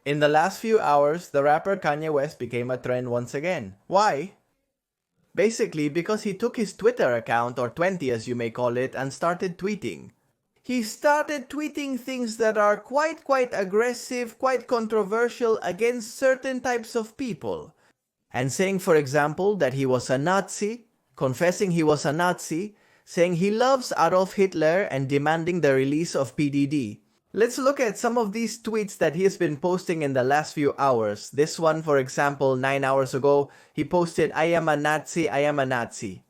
In the last few hours, the rapper Kanye West became a trend once again. Why? Basically because he took his Twitter account, or 20 as you may call it, and started tweeting. He started tweeting things that are quite aggressive, quite controversial against certain types of people. And saying, for example, that he was a Nazi, confessing he was a Nazi, saying he loves Adolf Hitler, and demanding the release of P Diddy. Let's look at some of these tweets that he has been posting in the last few hours. This one, for example, 9 hours ago, he posted, "I am a Nazi, I am a Nazi."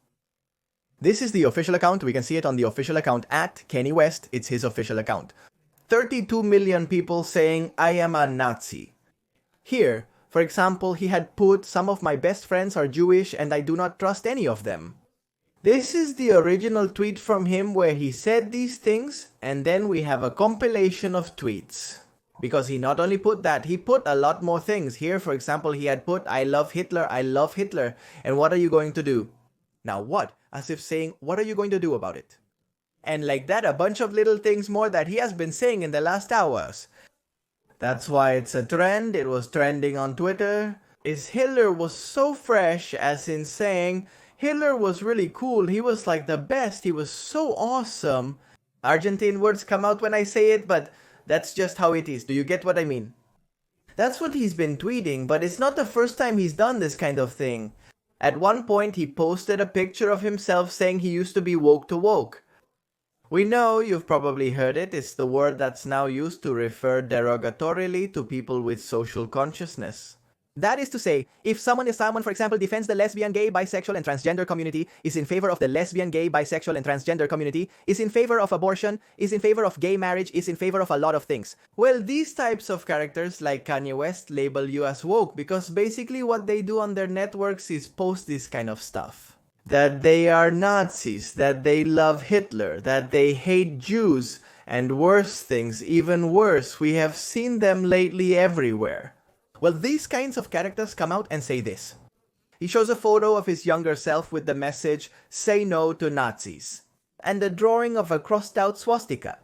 This is the official account. We can see it on the official account at Kanye West. It's his official account. 32 million people saying, "I am a Nazi." Here, for example, he had put, "Some of my best friends are Jewish and I do not trust any of them." This is the original tweet from him where he said these things, and then we have a compilation of tweets. Because he not only put that, he put a lot more things. Here, for example, he had put, "I love Hitler, I love Hitler, and what are you going to do?" Now what? As if saying, what are you going to do about it? And like that, a bunch of little things more that he has been saying in the last hours. That's why it's a trend. It was trending on Twitter. Hitler was so fresh, as in saying, Hitler was really cool, he was like the best, he was so awesome. Argentine words come out when I say it, but that's just how it is. Do you get what I mean? That's what he's been tweeting, but it's not the first time he's done this kind of thing. At one point, he posted a picture of himself saying he used to be woke to woke. We know, you've probably heard it, it's the word that's now used to refer derogatorily to people with social consciousness. That is to say, if someone, for example, defends the lesbian, gay, bisexual, and transgender community, is in favor of the lesbian, gay, bisexual, and transgender community, is in favor of abortion, is in favor of gay marriage, is in favor of a lot of things. Well, these types of characters like Kanye West label you as woke because basically what they do on their networks is post this kind of stuff. That they are Nazis, that they love Hitler, that they hate Jews, and worse things, even worse, we have seen them lately everywhere. Well, these kinds of characters come out and say this. He shows a photo of his younger self with the message, "Say no to Nazis," and a drawing of a crossed out swastika,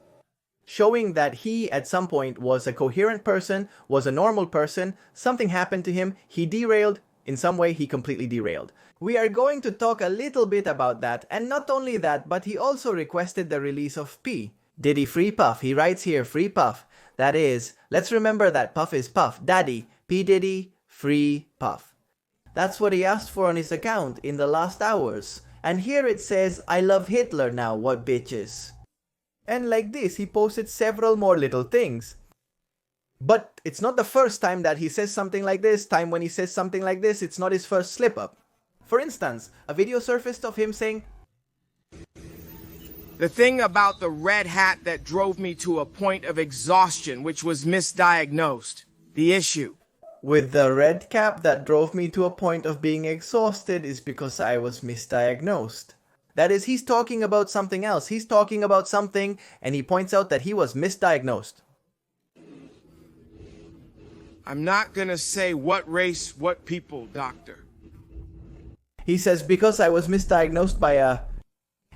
showing that he at some point was a coherent person, was a normal person, something happened to him, he derailed, in some way he completely derailed. We are going to talk a little bit about that, and not only that, but he also requested the release of P Diddy Free Puff. He writes here, Free Puff. That is, let's remember that Puff is Puff Daddy. P Diddy, Free Puff. That's what he asked for on his account in the last hours. And here it says, "I love Hitler now, what bitches." And like this, he posted several more little things. But it's not the first time that he says something like this. When he says something like this, it's not his first slip up. For instance, a video surfaced of him saying, "The thing about the red hat that drove me to a point of exhaustion, which was misdiagnosed. The issue with the red cap that drove me to a point of being exhausted is because I was misdiagnosed." That is, he's talking about something else. He's talking about something, and he points out that he was misdiagnosed. I'm not gonna say what race, what people, doctor. He says, because I was misdiagnosed by a...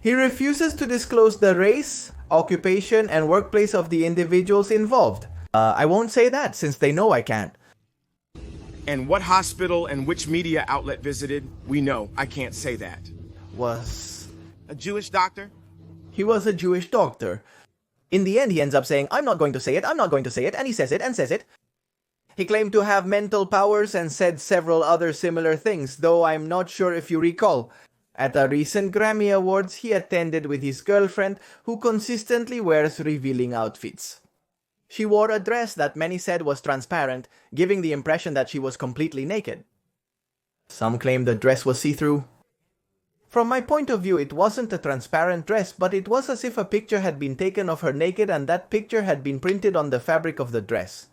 He refuses to disclose the race, occupation, and workplace of the individuals involved. I won't say that, since they know I can't. And what hospital and which media outlet visited, we know. I can't say that. Was... a Jewish doctor? He was a Jewish doctor. In the end, he ends up saying, "I'm not going to say it, I'm not going to say it," and he says it and says it. He claimed to have mental powers and said several other similar things, though I'm not sure if you recall. At a recent Grammy Awards, he attended with his girlfriend, who consistently wears revealing outfits. She wore a dress that many said was transparent, giving the impression that she was completely naked. Some claim the dress was see-through. From my point of view, it wasn't a transparent dress, but it was as if a picture had been taken of her naked and that picture had been printed on the fabric of the dress.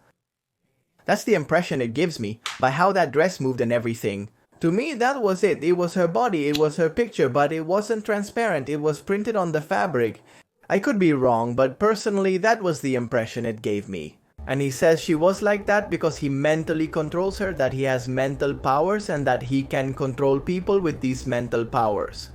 That's the impression it gives me, by how that dress moved and everything. To me, that was it. It was her body, it was her picture, but it wasn't transparent, it was printed on the fabric. I could be wrong, but personally, that was the impression it gave me. And he says she was like that because he mentally controls her, that he has mental powers, and that he can control people with these mental powers.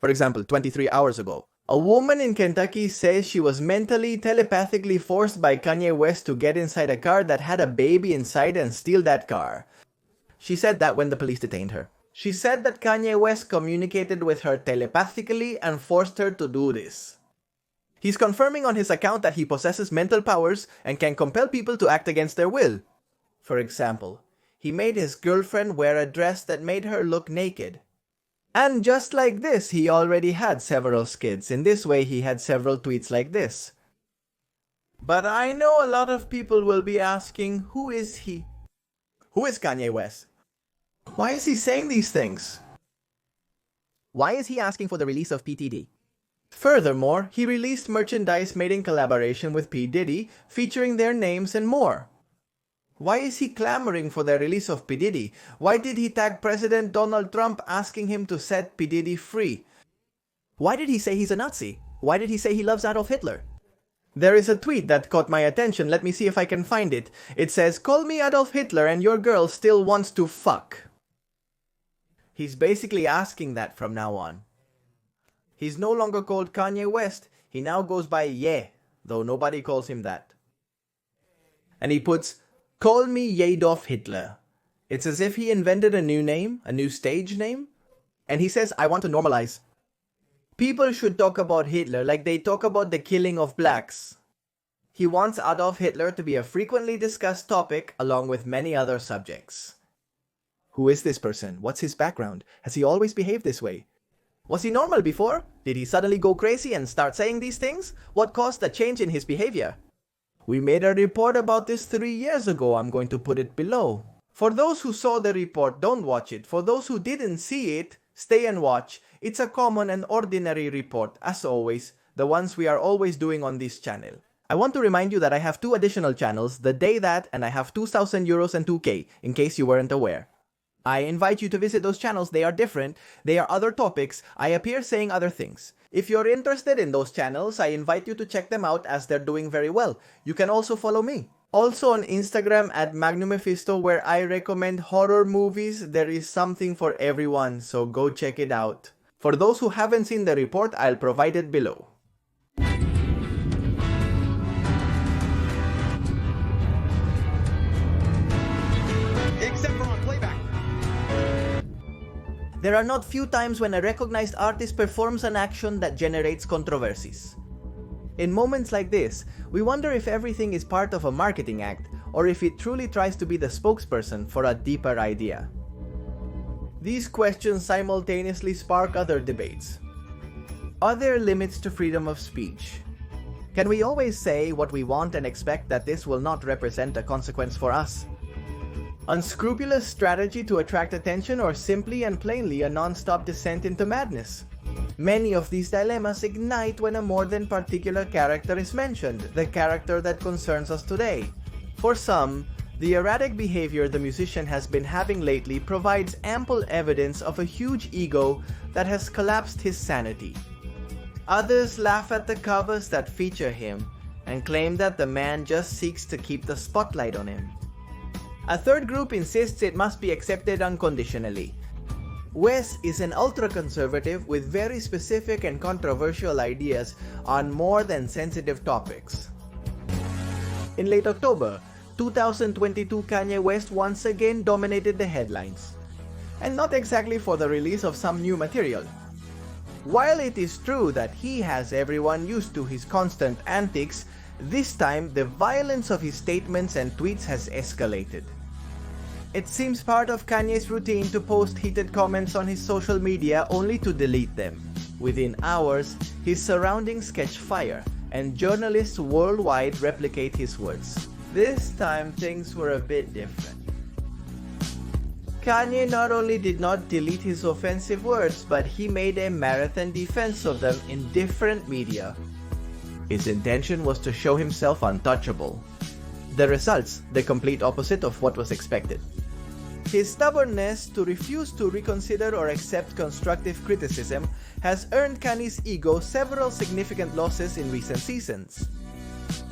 For example, 23 hours ago, A woman in Kentucky says she was mentally, telepathically forced by Kanye West to get inside a car that had a baby inside and steal that car. She said that when the police detained her. She said that Kanye West communicated with her telepathically and forced her to do this. He's confirming on his account that he possesses mental powers and can compel people to act against their will. For example, he made his girlfriend wear a dress that made her look naked. And just like this, he already had several skits. In this way, he had several tweets like this. But I know a lot of people will be asking, who is he? Who is Kanye West? Why is he saying these things? Why is he asking for the release of P DIDDY? Furthermore, he released merchandise made in collaboration with P Diddy, featuring their names and more. Why is he clamoring for the release of P Diddy? Why did he tag President Donald Trump asking him to set P Diddy free? Why did he say he's a Nazi? Why did he say he loves Adolf Hitler? There is a tweet that caught my attention. Let me see if I can find it. It says, "Call me Adolf Hitler and your girl still wants to fuck." He's basically asking that from now on. He's no longer called Kanye West. He now goes by Ye, though nobody calls him that. And he puts, "Call me Adolf Hitler." It's as if he invented a new name, a new stage name. And he says, "I want to normalize." People should talk about Hitler like they talk about the killing of blacks. He wants Adolf Hitler to be a frequently discussed topic along with many other subjects. Who is this person? What's his background? Has he always behaved this way? Was he normal before? Did he suddenly go crazy and start saying these things? What caused the change in his behavior? We made a report about this 3 years ago. I'm going to put it below. For those who saw the report, don't watch it. For those who didn't see it, stay and watch. It's a common and ordinary report, as always, the ones we are always doing on this channel. I want to remind you that I have 2 additional channels, The Day That, and I have 2,000 euros and 2K, in case you weren't aware. I invite you to visit those channels. They are different. They are other topics. I appear saying other things. If you're interested in those channels, I invite you to check them out as they're doing very well. You can also follow me. Also on Instagram at MagnumMephisto, where I recommend horror movies. There is something for everyone, so go check it out. For those who haven't seen the report, I'll provide it below. Except for on playback. There are not few times when a recognized artist performs an action that generates controversies. In moments like this, we wonder if everything is part of a marketing act or if it truly tries to be the spokesperson for a deeper idea. These questions simultaneously spark other debates. Are there limits to freedom of speech? Can we always say what we want and expect that this will not represent a consequence for us? Unscrupulous strategy to attract attention, or simply and plainly a non-stop descent into madness? Many of these dilemmas ignite when a more than particular character is mentioned, the character that concerns us today. For some, the erratic behavior the musician has been having lately provides ample evidence of a huge ego that has collapsed his sanity. Others laugh at the covers that feature him and claim that the man just seeks to keep the spotlight on him. A third group insists it must be accepted unconditionally. West is an ultra-conservative with very specific and controversial ideas on more than sensitive topics. In late October 2022, Kanye West once again dominated the headlines. And not exactly for the release of some new material. While it is true that he has everyone used to his constant antics, this time the violence of his statements and tweets has escalated. It seems part of Kanye's routine to post heated comments on his social media only to delete them. Within hours, his surroundings catch fire, and journalists worldwide replicate his words. This time things were a bit different. Kanye not only did not delete his offensive words, but he made a marathon defense of them in different media. His intention was to show himself untouchable. The results, the complete opposite of what was expected. His stubbornness to refuse to reconsider or accept constructive criticism has earned Kanye's ego several significant losses in recent seasons.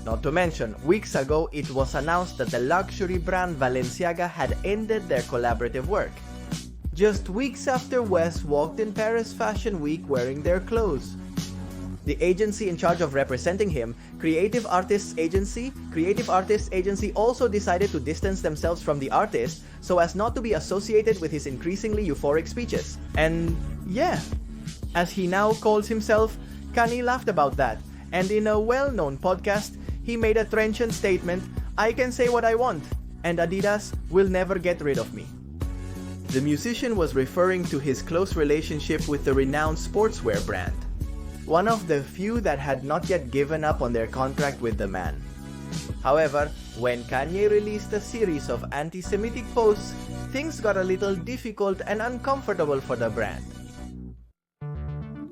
Not to mention, weeks ago it was announced that the luxury brand Balenciaga had ended their collaborative work. Just weeks after West walked in Paris Fashion Week wearing their clothes. The agency in charge of representing him, Creative Artists Agency, also decided to distance themselves from the artist so as not to be associated with his increasingly euphoric speeches. And yeah, as he now calls himself, Kanye laughed about that, and in a well-known podcast, he made a trenchant statement, "I can say what I want, and Adidas will never get rid of me." The musician was referring to his close relationship with the renowned sportswear brand, one of the few that had not yet given up on their contract with the man. However, when Kanye released a series of anti-Semitic posts, things got a little difficult and uncomfortable for the brand.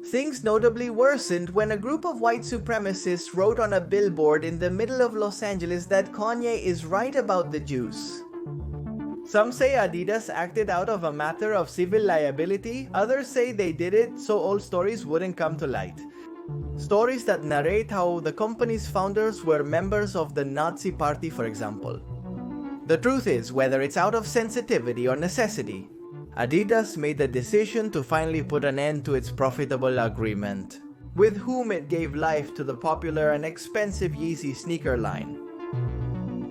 Things notably worsened when a group of white supremacists wrote on a billboard in the middle of Los Angeles that Kanye is right about the Jews. Some say Adidas acted out of a matter of civil liability, others say they did it so old stories wouldn't come to light. Stories that narrate how the company's founders were members of the Nazi Party, for example. The truth is, whether it's out of sensitivity or necessity, Adidas made the decision to finally put an end to its profitable agreement, with whom it gave life to the popular and expensive Yeezy sneaker line.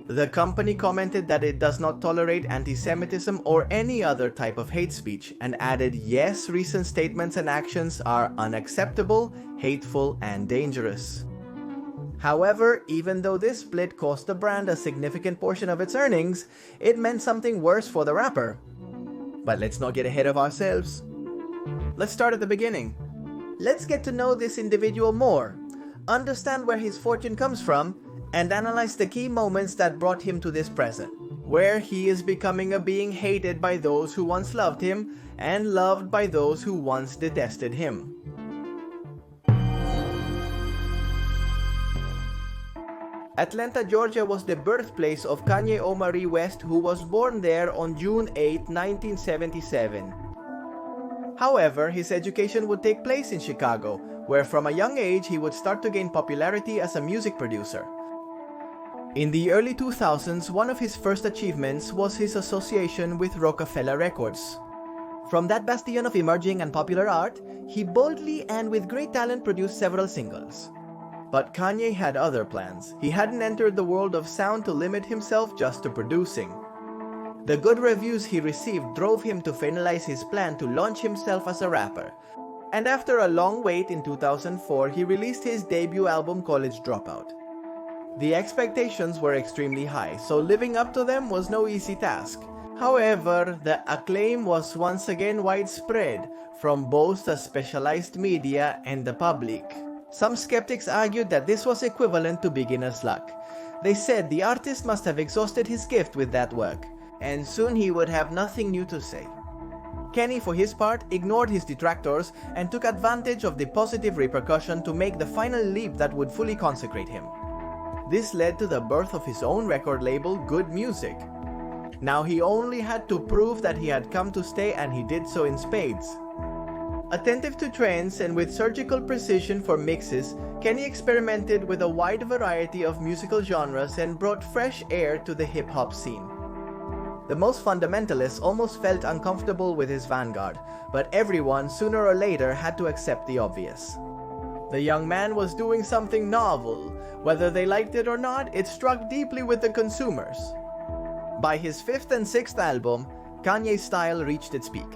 The company commented that it does not tolerate anti-Semitism or any other type of hate speech, and added, yes, recent statements and actions are unacceptable, hateful, and dangerous. However, even though this split cost the brand a significant portion of its earnings, it meant something worse for the rapper. But let's not get ahead of ourselves. Let's start at the beginning. Let's get to know this individual more, understand where his fortune comes from, and analyze the key moments that brought him to this present, where he is becoming a being hated by those who once loved him and loved by those who once detested him. Atlanta, Georgia was the birthplace of Kanye Omari West, who was born there on June 8, 1977. However, his education would take place in Chicago, where from a young age he would start to gain popularity as a music producer. In the early 2000s, one of his first achievements was his association with Rockefeller Records. From that bastion of emerging and popular art, he boldly and with great talent produced several singles. But Kanye had other plans. He hadn't entered the world of sound to limit himself just to producing. The good reviews he received drove him to finalize his plan to launch himself as a rapper. And after a long wait in 2004, he released his debut album College Dropout. The expectations were extremely high, so living up to them was no easy task. However, the acclaim was once again widespread from both the specialized media and the public. Some skeptics argued that this was equivalent to beginner's luck. They said the artist must have exhausted his gift with that work, and soon he would have nothing new to say. Kenny, for his part, ignored his detractors and took advantage of the positive repercussion to make the final leap that would fully consecrate him. This led to the birth of his own record label, Good Music. Now he only had to prove that he had come to stay, and he did so in spades. Attentive to trends and with surgical precision for mixes, Kenny experimented with a wide variety of musical genres and brought fresh air to the hip-hop scene. The most fundamentalists almost felt uncomfortable with his vanguard, but everyone sooner or later had to accept the obvious. The young man was doing something novel. Whether they liked it or not, it struck deeply with the consumers. By his fifth and sixth album, Kanye's style reached its peak.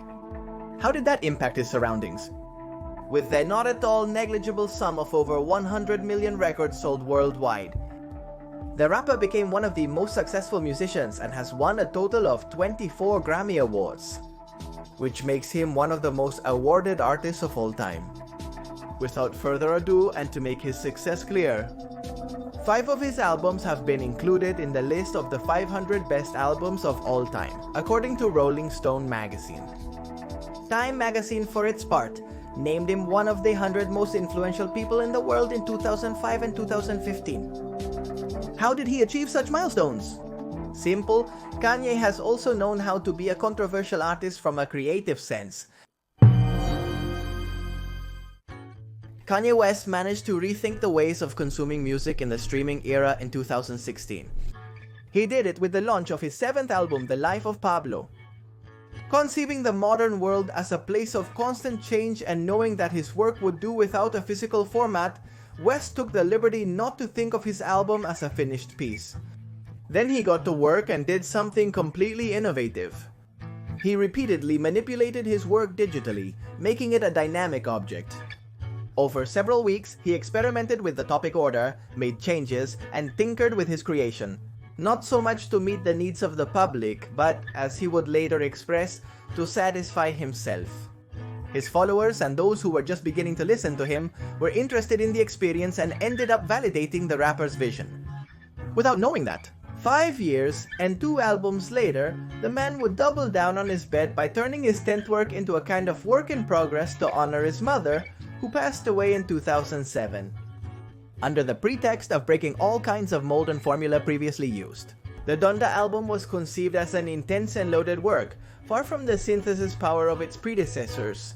How did that impact his surroundings? With the not at all negligible sum of over 100 million records sold worldwide, the rapper became one of the most successful musicians and has won a total of 24 Grammy Awards, which makes him one of the most awarded artists of all time. Without further ado, and to make his success clear, 5 of his albums have been included in the list of the 500 best albums of all time, according to Rolling Stone magazine. Time magazine, for its part, named him one of the 100 most influential people in the world in 2005 and 2015. How did he achieve such milestones? Simple, Kanye has also known how to be a controversial artist from a creative sense. Kanye West managed to rethink the ways of consuming music in the streaming era in 2016. He did it with the launch of his 7th album, The Life of Pablo. Conceiving the modern world as a place of constant change and knowing that his work would do without a physical format, West took the liberty not to think of his album as a finished piece. Then he got to work and did something completely innovative. He repeatedly manipulated his work digitally, making it a dynamic object. Over several weeks, he experimented with the topic order, made changes, and tinkered with his creation. Not so much to meet the needs of the public, but, as he would later express, to satisfy himself. His followers and those who were just beginning to listen to him were interested in the experience and ended up validating the rapper's vision. Without knowing that, 5 years and 2 albums later, the man would double down on his bet by turning his 10th work into a kind of work in progress to honor his mother, who passed away in 2007. Under the pretext of breaking all kinds of mold and formula previously used. The Donda album was conceived as an intense and loaded work, far from the synthesis power of its predecessors.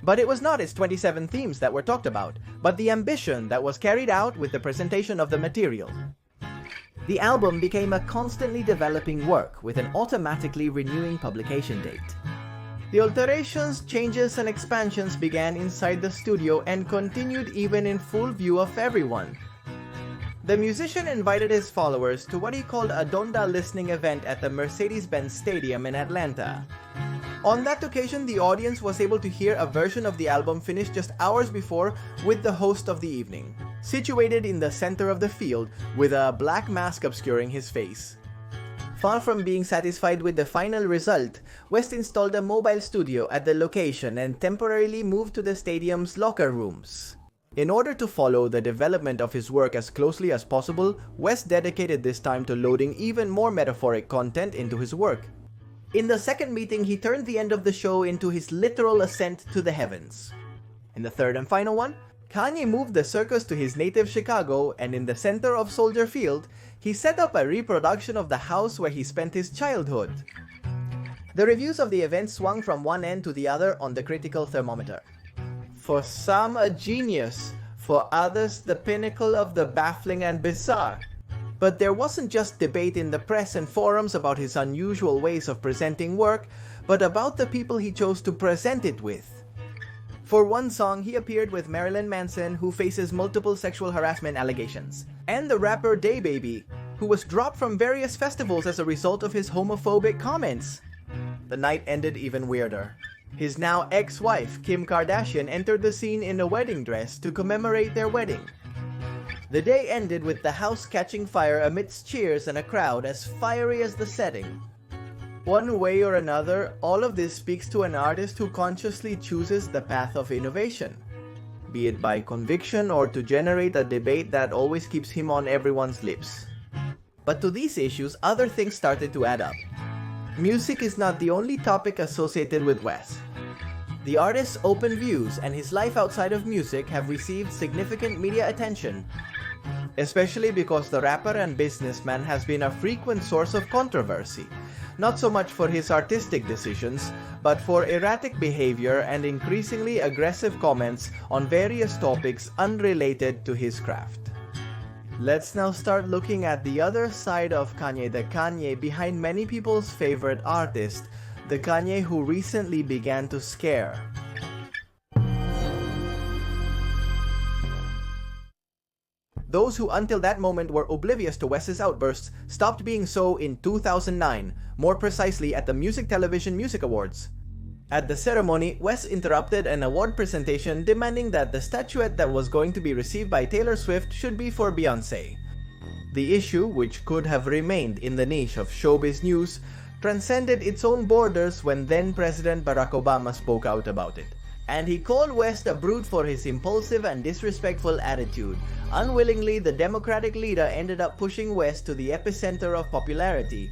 But it was not its 27 themes that were talked about, but the ambition that was carried out with the presentation of the material. The album became a constantly developing work with an automatically renewing publication date. The alterations, changes, and expansions began inside the studio and continued even in full view of everyone. The musician invited his followers to what he called a Donda listening event at the Mercedes-Benz Stadium in Atlanta. On that occasion, the audience was able to hear a version of the album finished just hours before with the host of the evening, situated in the center of the field with a black mask obscuring his face. Far from being satisfied with the final result, West installed a mobile studio at the location and temporarily moved to the stadium's locker rooms. In order to follow the development of his work as closely as possible, West dedicated this time to loading even more metaphoric content into his work. In the second meeting, he turned the end of the show into his literal ascent to the heavens. In the third and final one, Kanye moved the circus to his native Chicago, and in the center of Soldier Field, he set up a reproduction of the house where he spent his childhood. The reviews of the event swung from one end to the other on the critical thermometer. For some, a genius. For others, the pinnacle of the baffling and bizarre. But there wasn't just debate in the press and forums about his unusual ways of presenting work, but about the people he chose to present it with. For one song, he appeared with Marilyn Manson, who faces multiple sexual harassment allegations, and the rapper DaBaby, who was dropped from various festivals as a result of his homophobic comments. The night ended even weirder. His now ex-wife, Kim Kardashian, entered the scene in a wedding dress to commemorate their wedding. The day ended with the house catching fire amidst cheers and a crowd as fiery as the setting. One way or another, all of this speaks to an artist who consciously chooses the path of innovation, be it by conviction or to generate a debate that always keeps him on everyone's lips. But to these issues, other things started to add up. Music is not the only topic associated with West. The artist's open views and his life outside of music have received significant media attention, especially because the rapper and businessman has been a frequent source of controversy, not so much for his artistic decisions, but for erratic behavior and increasingly aggressive comments on various topics unrelated to his craft. Let's now start looking at the other side of Kanye, the Kanye behind many people's favorite artist, the Kanye who recently began to scare. Those who until that moment were oblivious to West's outbursts stopped being so in 2009, more precisely at the Music Television Music Awards. At the ceremony, West interrupted an award presentation demanding that the statuette that was going to be received by Taylor Swift should be for Beyoncé. The issue, which could have remained in the niche of showbiz news, transcended its own borders when then-President Barack Obama spoke out about it. And he called West a brute for his impulsive and disrespectful attitude. Unwillingly, the Democratic leader ended up pushing West to the epicenter of popularity.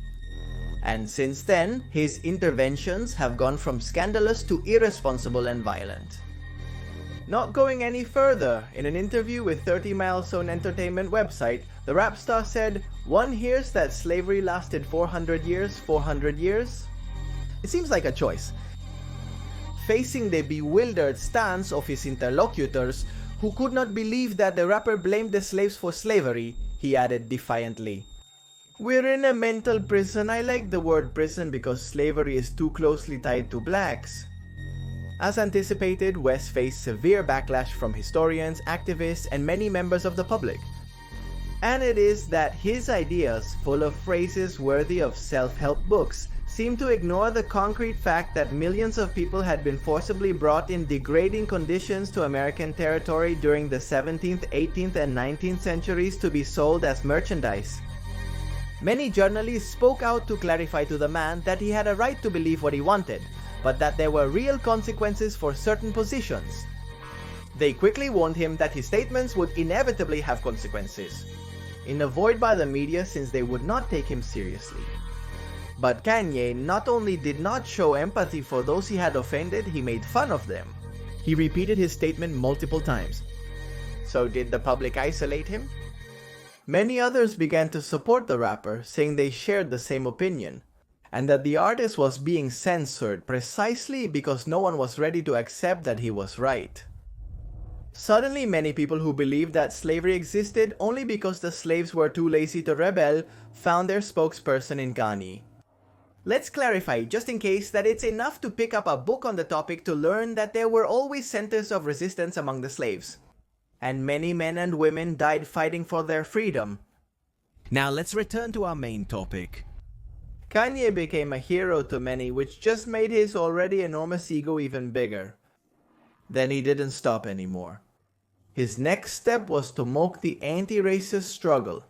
And since then, his interventions have gone from scandalous to irresponsible and violent. Not going any further, in an interview with 30 Milestone Entertainment website, the rap star said, "One hears that slavery lasted 400 years, 400 years? It seems like a choice." Facing the bewildered stance of his interlocutors, who could not believe that the rapper blamed the slaves for slavery, he added defiantly, "We're in a mental prison. I like the word prison because slavery is too closely tied to blacks." As anticipated, West faced severe backlash from historians, activists, and many members of the public. And it is that his ideas, full of phrases worthy of self-help books, seem to ignore the concrete fact that millions of people had been forcibly brought in degrading conditions to American territory during the 17th, 18th, and 19th centuries to be sold as merchandise. Many journalists spoke out to clarify to the man that he had a right to believe what he wanted, but that there were real consequences for certain positions. They quickly warned him that his statements would inevitably have consequences, in a void by the media since they would not take him seriously. But Kanye not only did not show empathy for those he had offended, he made fun of them. He repeated his statement multiple times. So did the public isolate him? Many others began to support the rapper, saying they shared the same opinion, and that the artist was being censored precisely because no one was ready to accept that he was right. Suddenly, many people who believed that slavery existed only because the slaves were too lazy to rebel found their spokesperson in Kanye. Let's clarify, just in case, that it's enough to pick up a book on the topic to learn that there were always centers of resistance among the slaves, and many men and women died fighting for their freedom. Now let's return to our main topic. Kanye became a hero to many, which just made his already enormous ego even bigger. Then he didn't stop anymore. His next step was to mock the anti-racist struggle.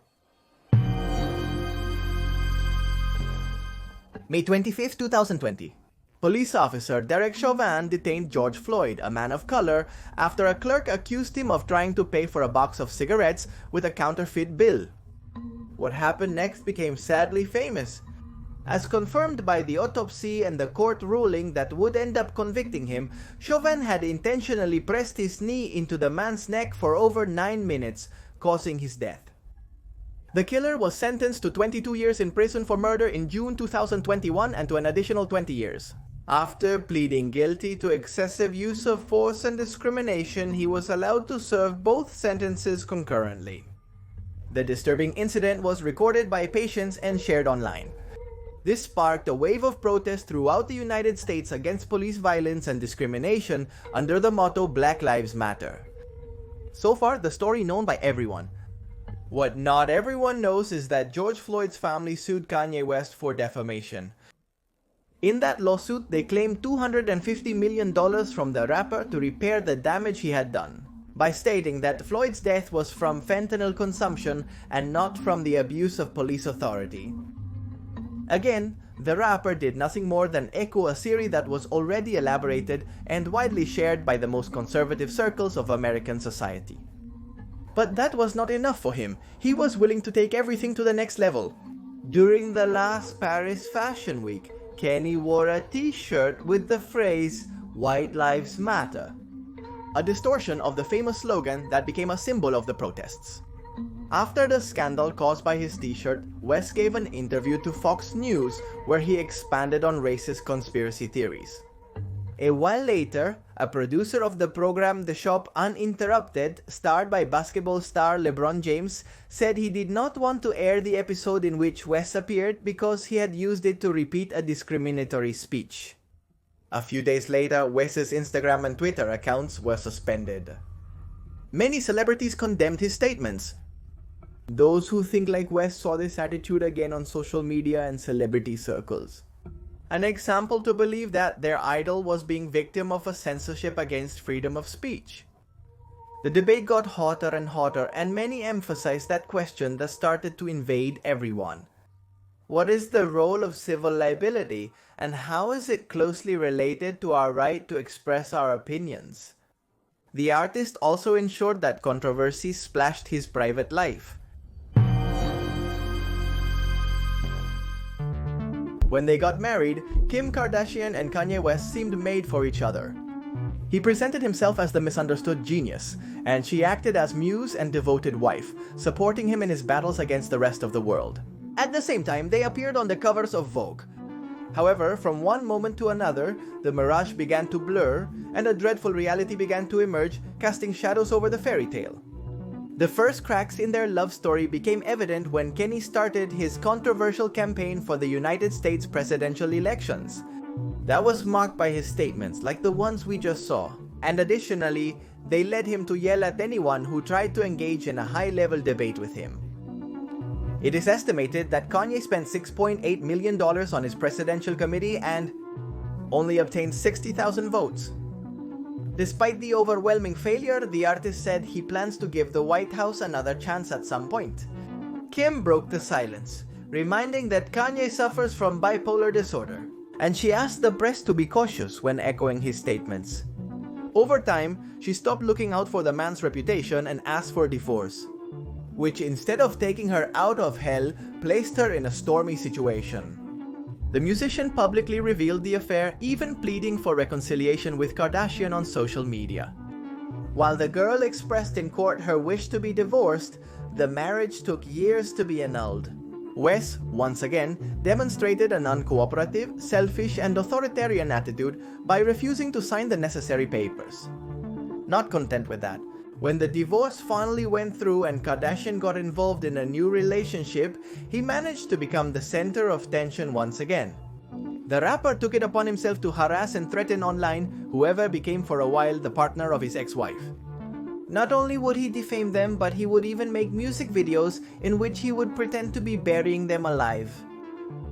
May 25, 2020. Police officer Derek Chauvin detained George Floyd, a man of color, after a clerk accused him of trying to pay for a box of cigarettes with a counterfeit bill. What happened next became sadly famous. As confirmed by the autopsy and the court ruling that would end up convicting him, Chauvin had intentionally pressed his knee into the man's neck for over 9 minutes, causing his death. The killer was sentenced to 22 years in prison for murder in June 2021 and to an additional 20 years. After pleading guilty to excessive use of force and discrimination, he was allowed to serve both sentences concurrently. The disturbing incident was recorded by patients and shared online. This sparked a wave of protest throughout the United States against police violence and discrimination under the motto Black Lives Matter. So far, the story known by everyone. What not everyone knows is that George Floyd's family sued Kanye West for defamation. In that lawsuit, they claimed $250 million from the rapper to repair the damage he had done, by stating that Floyd's death was from fentanyl consumption and not from the abuse of police authority. Again, the rapper did nothing more than echo a theory that was already elaborated and widely shared by the most conservative circles of American society. But that was not enough for him. He was willing to take everything to the next level. During the last Paris Fashion Week, Kenny wore a t-shirt with the phrase, "White Lives Matter," a distortion of the famous slogan that became a symbol of the protests. After the scandal caused by his t-shirt, West gave an interview to Fox News where he expanded on racist conspiracy theories. A while later, a producer of the program The Shop Uninterrupted, starred by basketball star LeBron James, said he did not want to air the episode in which West appeared because he had used it to repeat a discriminatory speech. A few days later, West's Instagram and Twitter accounts were suspended. Many celebrities condemned his statements. Those who think like West saw this attitude again on social media and celebrity circles. An example to believe that their idol was being victim of a censorship against freedom of speech. The debate got hotter and hotter, and many emphasized that question that started to invade everyone. What is the role of civil liability, and how is it closely related to our right to express our opinions? The artist also ensured that Controversies splashed his private life. When they got married, Kim Kardashian and Kanye West seemed made for each other. He presented himself as the misunderstood genius, and she acted as muse and devoted wife, supporting him in his battles against the rest of the world. At the same time, they appeared on the covers of Vogue. However, from one moment to another, the mirage began to blur, and a dreadful reality began to emerge, casting shadows over the fairy tale. The first cracks in their love story became evident when Kenny started his controversial campaign for the United States presidential elections. That was marked by his statements like the ones we just saw, and additionally, they led him to yell at anyone who tried to engage in a high-level debate with him. It is estimated that Kanye spent $6.8 million on his presidential committee and only obtained 60,000 votes. Despite the overwhelming failure, the artist said he plans to give the White House another chance at some point. Kim broke the silence, reminding that Kanye suffers from bipolar disorder, and she asked the press to be cautious when echoing his statements. Over time, she stopped looking out for the man's reputation and asked for divorce, which instead of taking her out of hell, placed her in a stormy situation. The musician publicly revealed the affair, even pleading for reconciliation with Kardashian on social media. While the girl expressed in court her wish to be divorced, the marriage took years to be annulled. West, once again, demonstrated an uncooperative, selfish, and authoritarian attitude by refusing to sign the necessary papers. Not content with that, when the divorce finally went through and Kardashian got involved in a new relationship, he managed to become the center of tension once again. The rapper took it upon himself to harass and threaten online whoever became for a while the partner of his ex-wife. Not only would he defame them, but he would even make music videos in which he would pretend to be burying them alive.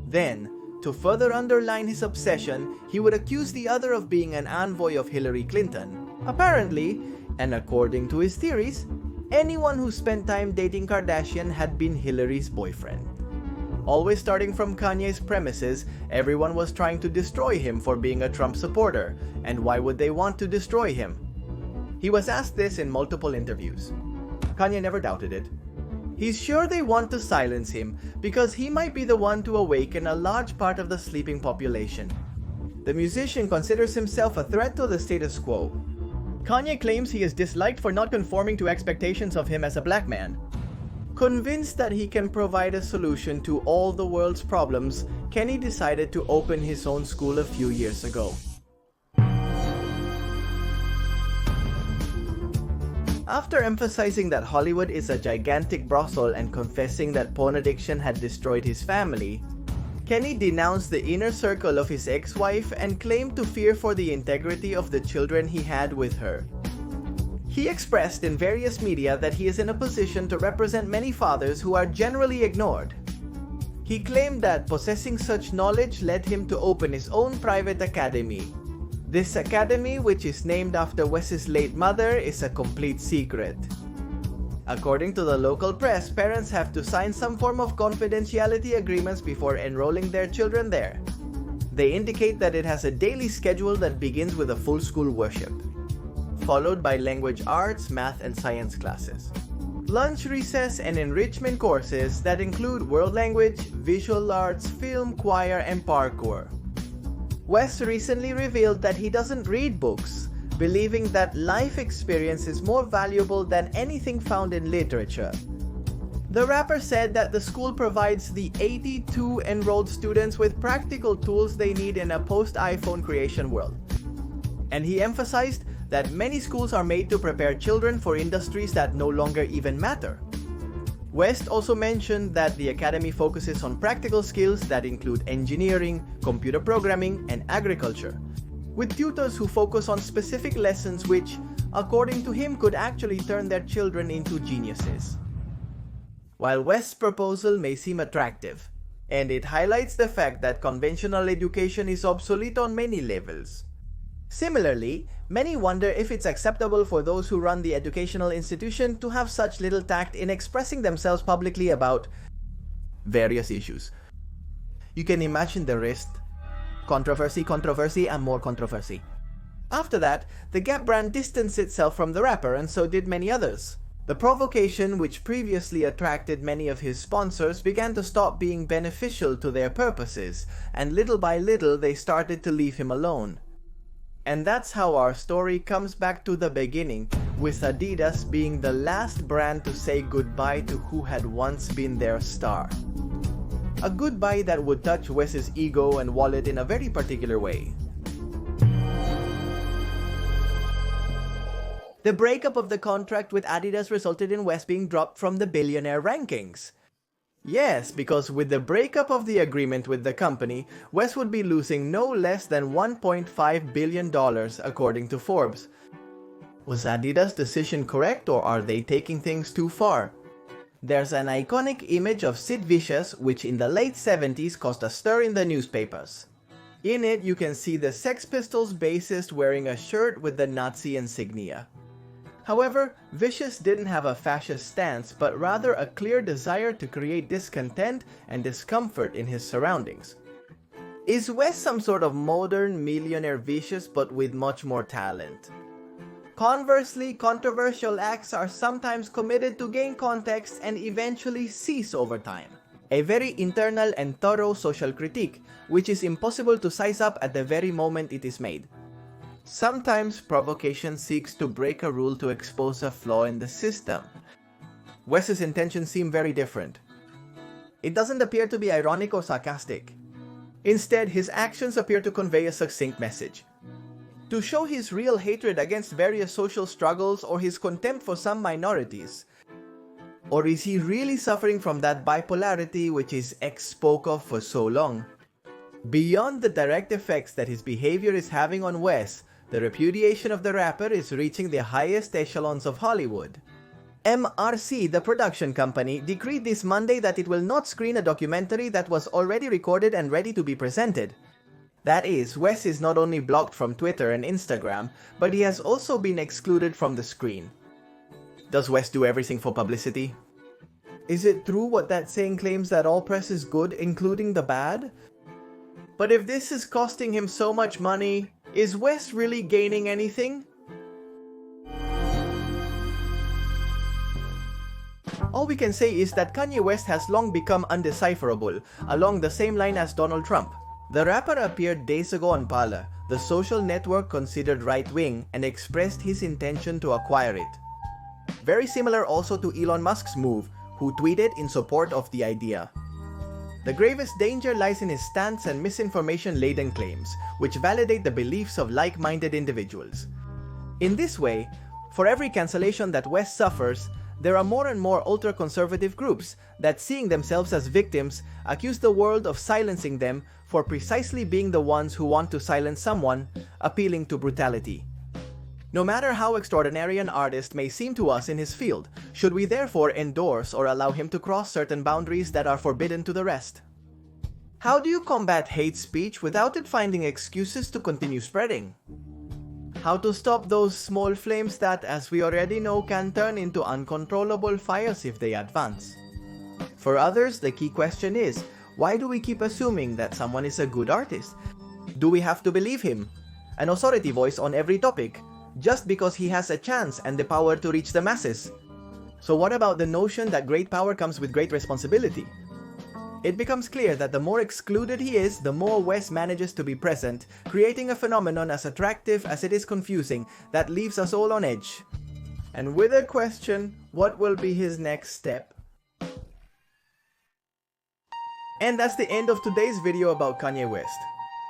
Then, to further underline his obsession, he would accuse the other of being an envoy of Hillary Clinton. Apparently, and according to his theories, anyone who spent time dating Kardashian had been Hillary's boyfriend. Always starting from Kanye's premises, everyone was trying to destroy him for being a Trump supporter, and why would they want to destroy him? He was asked this in multiple interviews. Kanye never doubted it. He's sure they want to silence him because he might be the one to awaken a large part of the sleeping population. The musician considers himself a threat to the status quo. Kanye claims he is disliked for not conforming to expectations of him as a black man. Convinced that he can provide a solution to all the world's problems, Kenny decided to open his own school a few years ago. After emphasizing that Hollywood is a gigantic brothel and confessing that porn addiction had destroyed his family, Kenny denounced the inner circle of his ex-wife and claimed to fear for the integrity of the children he had with her. He expressed in various media that he is in a position to represent many fathers who are generally ignored. He claimed that possessing such knowledge led him to open his own private academy. This academy, which is named after West's late mother, is a complete secret. According to the local press, parents have to sign some form of confidentiality agreements before enrolling their children there. They indicate that it has a daily schedule that begins with a full school worship, followed by language arts, math, and science classes, lunch recess, and enrichment courses that include world language, visual arts, film, choir, and parkour. West recently revealed that he doesn't read books, believing that life experience is more valuable than anything found in literature. The rapper said that the school provides the 82 enrolled students with practical tools they need in a post-iPhone creation world. And he emphasized that many schools are made to prepare children for industries that no longer even matter. West also mentioned that the academy focuses on practical skills that include engineering, computer programming, and agriculture, with tutors who focus on specific lessons which, according to him, could actually turn their children into geniuses. While West's proposal may seem attractive, and it highlights the fact that conventional education is obsolete on many levels. Similarly, many wonder if it's acceptable for those who run the educational institution to have such little tact in expressing themselves publicly about various issues. You can imagine the rest. Controversy, and more controversy. After that, the Gap brand distanced itself from the rapper, and so did many others. The provocation, which previously attracted many of his sponsors, began to stop being beneficial to their purposes, and little by little they started to leave him alone. And that's how our story comes back to the beginning, with Adidas being the last brand to say goodbye to who had once been their star. A goodbye that would touch West's ego and wallet in a very particular way. The breakup of the contract with Adidas resulted in West being dropped from the billionaire rankings. Yes, because with the breakup of the agreement with the company, West would be losing no less than $1.5 billion according to Forbes. Was Adidas' decision correct, or are they taking things too far? There's an iconic image of Sid Vicious which in the late 70s caused a stir in the newspapers. In it you can see the Sex Pistols bassist wearing a shirt with the Nazi insignia. However, Vicious didn't have a fascist stance, but rather a clear desire to create discontent and discomfort in his surroundings. Is West some sort of modern millionaire Vicious but with much more talent? Conversely, controversial acts are sometimes committed to gain context and eventually cease over time. A very internal and thorough social critique, which is impossible to size up at the very moment it is made. Sometimes provocation seeks to break a rule to expose a flaw in the system. West's intentions seem very different. It doesn't appear to be ironic or sarcastic. Instead, his actions appear to convey a succinct message. To show his real hatred against various social struggles or his contempt for some minorities. Or is he really suffering from that bipolarity which his ex spoke of for so long? Beyond the direct effects that his behavior is having on West, the repudiation of the rapper is reaching the highest echelons of Hollywood. MRC, the production company, decreed this Monday that it will not screen a documentary that was already recorded and ready to be presented. That is, West is not only blocked from Twitter and Instagram, but he has also been excluded from the screen. Does West do everything for publicity? Is it true what that saying claims that all press is good, including the bad? But if this is costing him so much money, is West really gaining anything? All we can say is that Kanye West has long become undecipherable, along the same line as Donald Trump. The rapper appeared days ago on Parler, the social network considered right-wing, and expressed his intention to acquire it. Very similar also to Elon Musk's move, who tweeted in support of the idea. The gravest danger lies in his stance and misinformation-laden claims, which validate the beliefs of like-minded individuals. In this way, for every cancellation that West suffers, there are more and more ultra-conservative groups that, seeing themselves as victims, accuse the world of silencing them for precisely being the ones who want to silence someone, appealing to brutality. No matter how extraordinary an artist may seem to us in his field, should we therefore endorse or allow him to cross certain boundaries that are forbidden to the rest? How do you combat hate speech without it finding excuses to continue spreading? How to stop those small flames that, as we already know, can turn into uncontrollable fires if they advance? For others, the key question is, why do we keep assuming that someone is a good artist? Do we have to believe him, an authority voice on every topic, just because he has a chance and the power to reach the masses? So what about the notion that great power comes with great responsibility? It becomes clear that the more excluded he is, the more West manages to be present, creating a phenomenon as attractive as it is confusing that leaves us all on edge. And with a question, what will be his next step? And that's the end of today's video about Kanye West.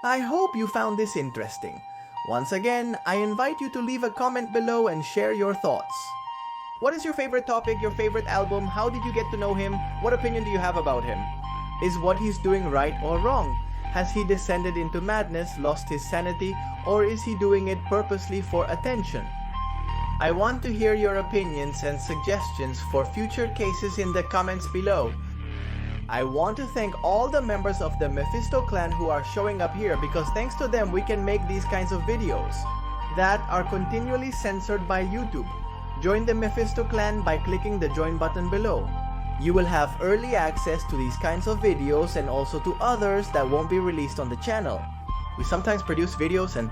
I hope you found this interesting. Once again, I invite you to leave a comment below and share your thoughts. What is your favorite topic, your favorite album? How did you get to know him? What opinion do you have about him? Is what he's doing right or wrong? Has he descended into madness, lost his sanity, or is he doing it purposely for attention? I want to hear your opinions and suggestions for future cases in the comments below. I want to thank all the members of the Mephisto clan who are showing up here, because thanks to them we can make these kinds of videos that are continually censored by YouTube. Join the Mephisto clan by clicking the join button below. You will have early access to these kinds of videos and also to others that won't be released on the channel. We sometimes produce videos and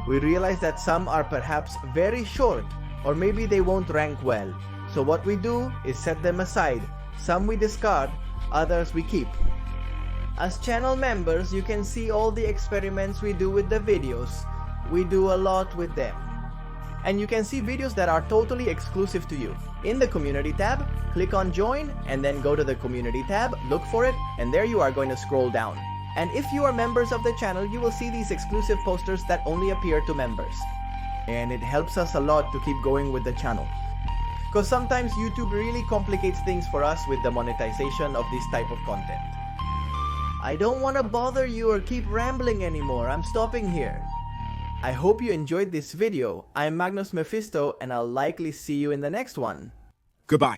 we realize that some are perhaps very short, or maybe they won't rank well. So what we do is set them aside. Some we discard, others we keep. As channel members, you can see all the experiments we do with the videos. We do a lot with them. And you can see videos that are totally exclusive to you. In the community tab, click on join and then go to the community tab, look for it, and there you are going to scroll down. And if you are members of the channel, you will see these exclusive posters that only appear to members. and it helps us a lot to keep going with the channel. Because sometimes YouTube really complicates things for us with the monetization of this type of content. I don't want to bother you or keep rambling anymore. I'm stopping here. I hope you enjoyed this video. I'm Magnus Mephisto, and I'll likely see you in the next one. Goodbye.